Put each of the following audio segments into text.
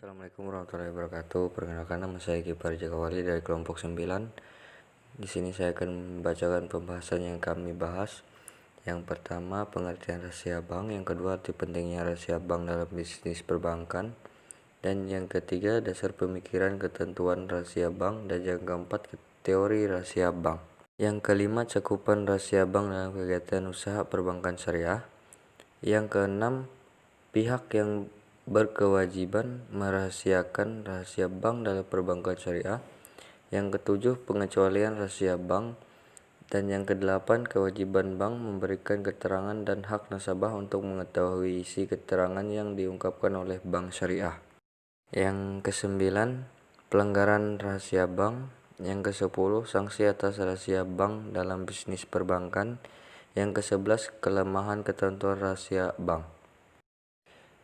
Assalamualaikum warahmatullahi wabarakatuh. Perkenalkan, nama saya Kipar Jakawali dari kelompok 9. Di sini saya akan membacakan pembahasan yang kami bahas. Yang pertama, pengertian rahasia bank. Yang kedua, arti pentingnya rahasia bank dalam bisnis perbankan. Dan yang ketiga, dasar pemikiran ketentuan rahasia bank. Dan yang keempat, teori rahasia bank. Yang kelima, cakupan rahasia bank dalam kegiatan usaha perbankan syariah. Yang keenam, pihak yang berkewajiban merahasiakan rahasia bank dalam perbankan syariah. Yang ketujuh, pengecualian rahasia bank. Dan yang kedelapan, kewajiban bank memberikan keterangan dan hak nasabah untuk mengetahui isi keterangan yang diungkapkan oleh bank syariah. Yang kesembilan, pelanggaran rahasia bank. Yang kesepuluh, sanksi atas rahasia bank dalam bisnis perbankan. Yang kesebelas, kelemahan ketentuan rahasia bank.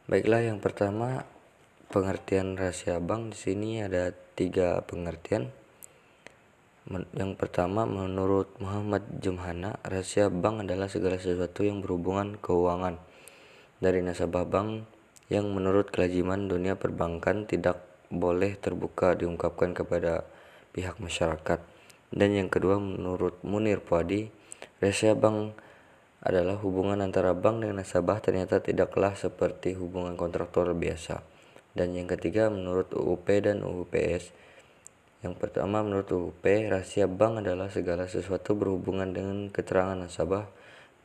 Baiklah, yang pertama, pengertian rahasia bank. Di sini ada 3 pengertian. Yang pertama, menurut Muhammad Jumhana, rahasia bank adalah segala sesuatu yang berhubungan keuangan dari nasabah bank yang menurut kelaziman dunia perbankan tidak boleh terbuka diungkapkan kepada pihak masyarakat. Dan yang kedua, menurut Munir Puadi, rahasia bank adalah hubungan antara bank dengan nasabah ternyata tidaklah seperti hubungan kontraktual biasa. Dan yang ketiga, menurut UUP dan UUPS. Yang pertama, menurut UUP, rahasia bank adalah segala sesuatu berhubungan dengan keterangan nasabah,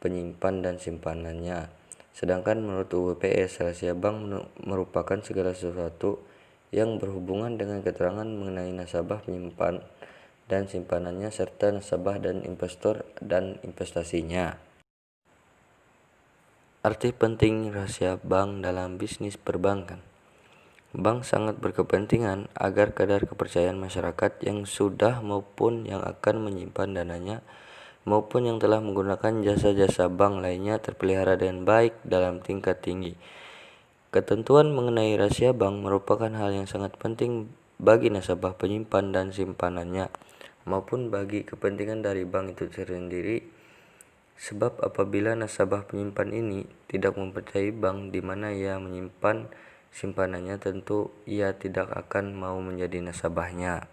penyimpan dan simpanannya. Sedangkan menurut UUPS, rahasia bank merupakan segala sesuatu yang berhubungan dengan keterangan mengenai nasabah, penyimpan dan simpanannya serta nasabah dan investor dan investasinya. Arti penting rahasia bank dalam bisnis perbankan. Bank sangat berkepentingan agar kadar kepercayaan masyarakat yang sudah maupun yang akan menyimpan dananya maupun yang telah menggunakan jasa-jasa bank lainnya terpelihara dengan baik dalam tingkat tinggi. Ketentuan mengenai rahasia bank merupakan hal yang sangat penting bagi nasabah, penyimpan dan simpanannya maupun bagi kepentingan dari bank itu sendiri. Sebab apabila nasabah penyimpan ini tidak mempercayai bank di mana ia menyimpan simpanannya, tentu ia tidak akan mau menjadi nasabahnya.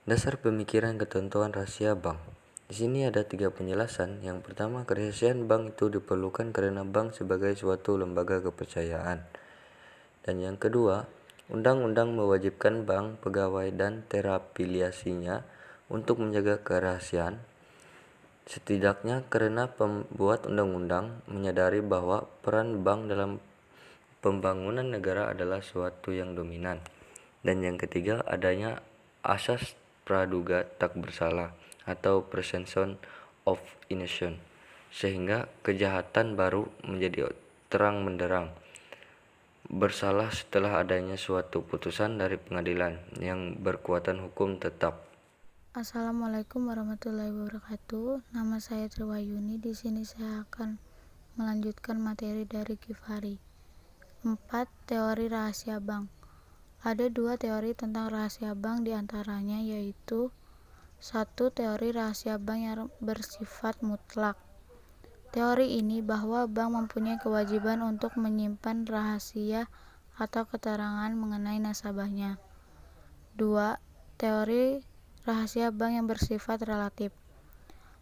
Dasar pemikiran ketentuan rahasia bank. Di sini ada 3 penjelasan. Yang pertama, kerahasiaan bank itu diperlukan karena bank sebagai suatu lembaga kepercayaan. Dan yang kedua, undang-undang mewajibkan bank, pegawai dan terafiliasinya untuk menjaga kerahasiaan. Setidaknya karena pembuat undang-undang menyadari bahwa peran bank dalam pembangunan negara adalah suatu yang dominan. Dan yang ketiga, adanya asas praduga tak bersalah atau presumption of innocence, sehingga kejahatan baru menjadi terang benderang bersalah setelah adanya suatu putusan dari pengadilan yang berkekuatan hukum tetap. Assalamualaikum warahmatullahi wabarakatuh. Nama saya Triwayuni. Di sini saya akan melanjutkan materi dari Kifari. 4. Teori rahasia bank. Ada 2 teori tentang rahasia bank, diantaranya yaitu 1. Teori rahasia bank yang bersifat mutlak. Teori ini bahwa bank mempunyai kewajiban untuk menyimpan rahasia atau keterangan mengenai nasabahnya. 2. Teori rahasia bank yang bersifat relatif.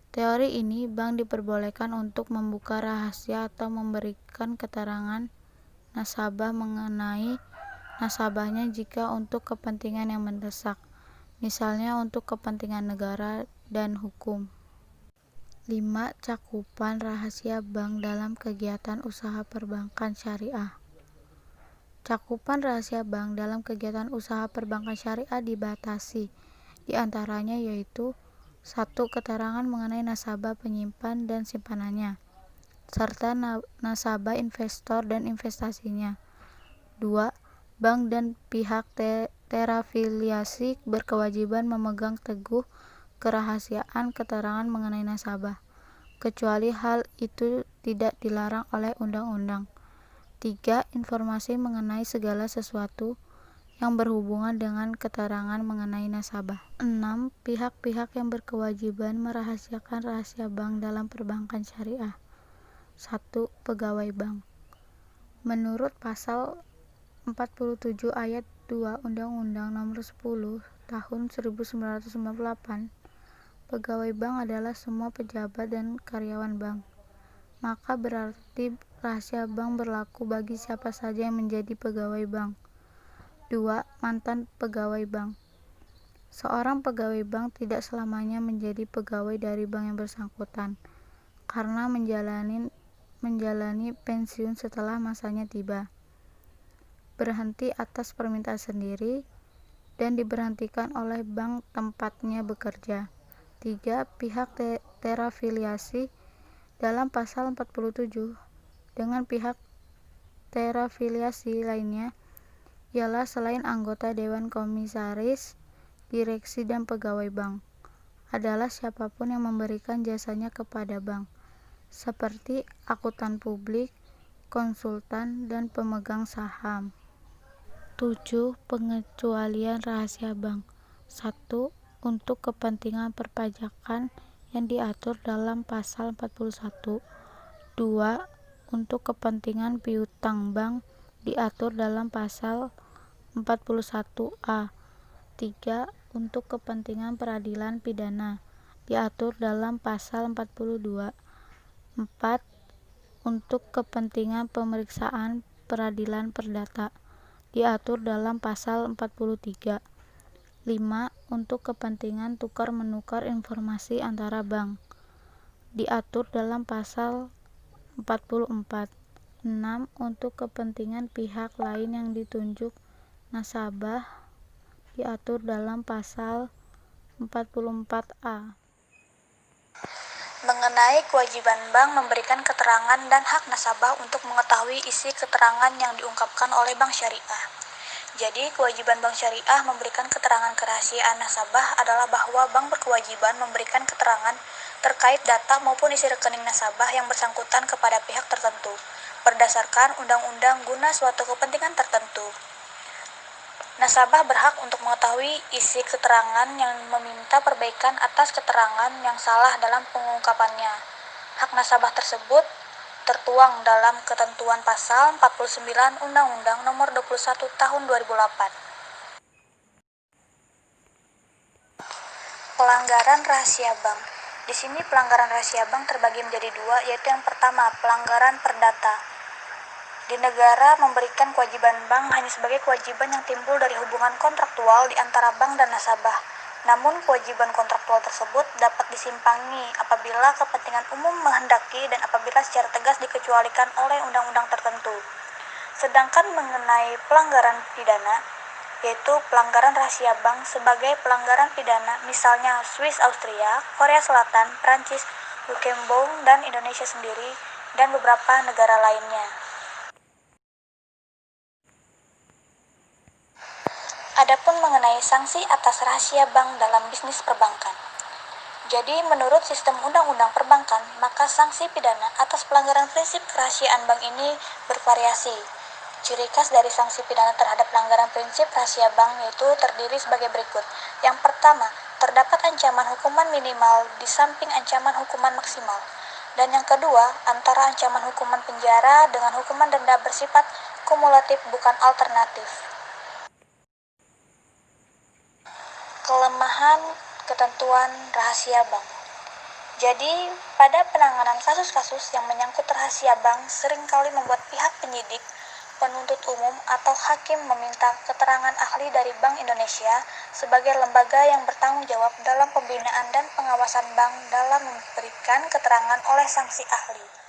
Teori ini, bank diperbolehkan untuk membuka rahasia atau memberikan keterangan nasabah mengenai nasabahnya jika untuk kepentingan yang mendesak, misalnya untuk kepentingan negara dan hukum. 5. Cakupan rahasia bank dalam kegiatan usaha perbankan syariah. Cakupan rahasia bank dalam kegiatan usaha perbankan syariah dibatasi, di antaranya yaitu 1. Keterangan mengenai nasabah, penyimpan dan simpanannya. serta nasabah, investor, dan investasinya. 2. Bank dan pihak terafiliasi berkewajiban memegang teguh kerahasiaan keterangan mengenai nasabah, kecuali hal itu tidak dilarang oleh undang-undang. 3. Informasi mengenai segala sesuatu yang berhubungan dengan keterangan mengenai nasabah. 6. Pihak-pihak yang berkewajiban merahasiakan rahasia bank dalam perbankan syariah. 1. Pegawai bank. Menurut pasal 47 ayat 2 Undang-Undang Nomor 10 Tahun 1998, pegawai bank adalah semua pejabat dan karyawan bank. Maka berarti rahasia bank berlaku bagi siapa saja yang menjadi pegawai bank. 2. Mantan pegawai bank. Seorang pegawai bank tidak selamanya menjadi pegawai dari bank yang bersangkutan, karena menjalani pensiun setelah masanya tiba, berhenti atas permintaan sendiri, dan diberhentikan oleh bank tempatnya bekerja. 3. Pihak terafiliasi dalam pasal 47 dengan pihak terafiliasi lainnya ialah selain anggota Dewan Komisaris, direksi, dan pegawai bank, adalah siapapun yang memberikan jasanya kepada bank, seperti akuntan publik, konsultan, dan pemegang saham. 7. Pengecualian rahasia bank. 1. Untuk kepentingan perpajakan yang diatur dalam pasal 41. 2. Untuk kepentingan piutang bank diatur dalam pasal 41A. 3. Untuk kepentingan peradilan pidana diatur dalam pasal 42. 4. Untuk kepentingan pemeriksaan peradilan perdata diatur dalam pasal 43. 5. Untuk kepentingan tukar-menukar informasi antara bank diatur dalam pasal 44. 6. Untuk kepentingan pihak lain yang ditunjuk nasabah diatur dalam pasal 44A. Mengenai kewajiban bank memberikan keterangan dan hak nasabah untuk mengetahui isi keterangan yang diungkapkan oleh bank syariah. Jadi, kewajiban bank syariah memberikan keterangan kerahasiaan nasabah adalah bahwa bank berkewajiban memberikan keterangan terkait data maupun isi rekening nasabah yang bersangkutan kepada pihak tertentu, berdasarkan undang-undang guna suatu kepentingan tertentu. Nasabah berhak untuk mengetahui isi keterangan yang meminta perbaikan atas keterangan yang salah dalam pengungkapannya. Hak nasabah tersebut tertuang dalam ketentuan pasal 49 Undang-Undang Nomor 21 Tahun 2008. Pelanggaran rahasia bank. Di sini pelanggaran rahasia bank terbagi menjadi dua, yaitu yang pertama, pelanggaran perdata. Di negara memberikan kewajiban bank hanya sebagai kewajiban yang timbul dari hubungan kontraktual di antara bank dan nasabah. Namun kewajiban kontraktual tersebut dapat disimpangi apabila kepentingan umum menghendaki dan apabila secara tegas dikecualikan oleh undang-undang tertentu. Sedangkan mengenai pelanggaran pidana, yaitu pelanggaran rahasia bank sebagai pelanggaran pidana misalnya Swiss Austria, Korea Selatan, Prancis, Luxembourg, dan Indonesia sendiri, dan beberapa negara lainnya. Adapun mengenai sanksi atas rahasia bank dalam bisnis perbankan. Jadi, menurut sistem undang-undang perbankan, maka sanksi pidana atas pelanggaran prinsip kerahasiaan bank ini bervariasi. Ciri khas dari sanksi pidana terhadap pelanggaran prinsip rahasia bank yaitu terdiri sebagai berikut. Yang pertama, terdapat ancaman hukuman minimal di samping ancaman hukuman maksimal. Dan yang kedua, antara ancaman hukuman penjara dengan hukuman denda bersifat kumulatif bukan alternatif. Kelemahan ketentuan rahasia bank. Jadi, pada penanganan kasus-kasus yang menyangkut rahasia bank seringkali membuat pihak penyidik, penuntut umum, atau hakim meminta keterangan ahli dari Bank Indonesia sebagai lembaga yang bertanggung jawab dalam pembinaan dan pengawasan bank dalam memberikan keterangan oleh sanksi ahli.